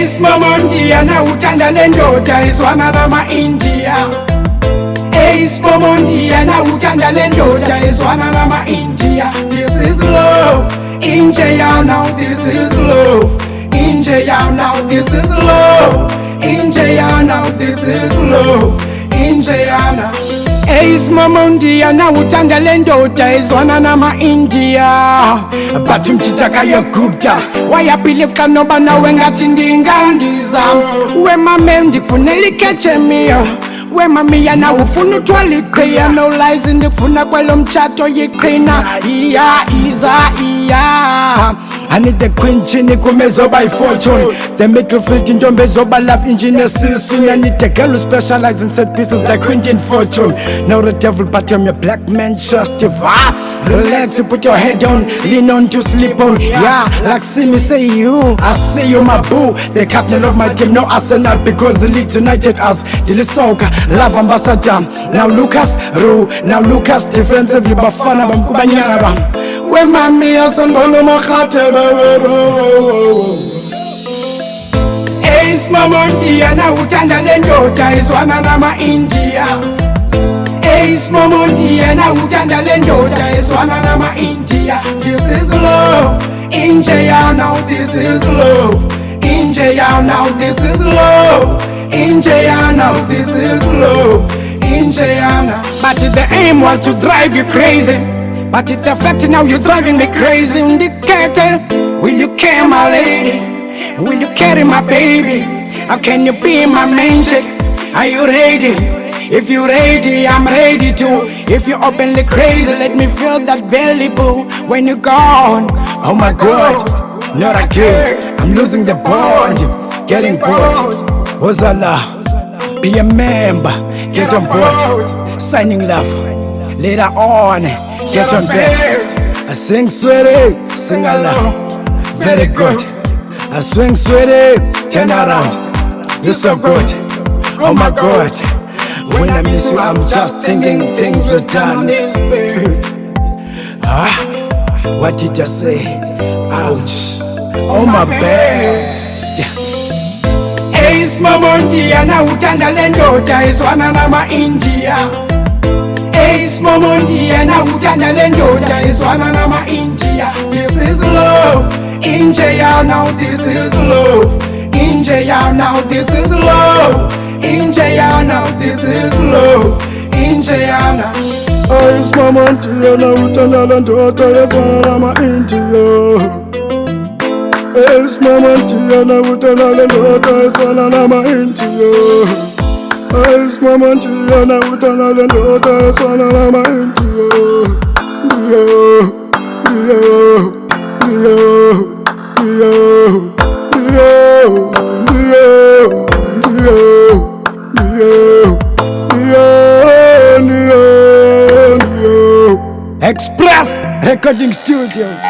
Ismomondia na utanda lendota iswana na ma India. Ismomondia na utanda lendota iswana na ma India. This is love. India now, this is love. India now, this is love. India now, this is love. India now. Ismomondia na utanda lendota iswana na ma India. But mchitaka yokuta why I believe kanoba na wengati ndingangiza. We mamendi funeli kechemia. We mamia na ufunu twalipia. No lies in the funa kwelo mchato yikrina. Iya iza iya. I need the queen chini kumezo by fortune. The middle field in Jombezo by love engineer system. I need the girl who specialize in set pieces like Queen in Fortune. Now the devil but I'm your black man justify. Relax, you put your head on, lean on to sleep on. Yeah, like see me say you, I say you my boo. The captain of my team, no Arsenal because the league united us. Dili Soka, love ambassador. Now Lucas, Ru, now Lucas defensive, you bafana bamkubanyana. We mami asongono makate Ismomondia na utanda lendota iswana na ma India. Ismomondia na utanda lendota iswana na ma India. This is love. India now, this is love. India now, this is love. India now, this is love. India now. But the aim was to drive you crazy. But it's affecting now, you're driving me crazy. Indicator, will you care my lady? Will you carry my baby? How can you be my main chick? Are you ready? If you're ready, I'm ready too. If you're openly crazy, let me feel that belly boo. When you're gone, oh my God, not again. I'm losing the bond, getting bored. Wazala, be a member, get on board. Signing love, later on. Get on bed. I sing sweetie, sing along. Very good. I swing sweetie, turn around. You're so good. Oh my God. When I miss you, I'm just thinking things were done. What did I say? Ouch. Oh my bad. Ismomondia na utanda lendota iswana na ma India. Ismomondia na utanda lendota iswana na ma India. This is love. India now, this is love. India now, this is love. India now, this is love. India now. Ismomondia na utanda lendota iswana na ma India. Ismomondia na utanda lendota iswana na ma India. Ismomondia na utanda lendota iswana na ma India. Express Recording Studios.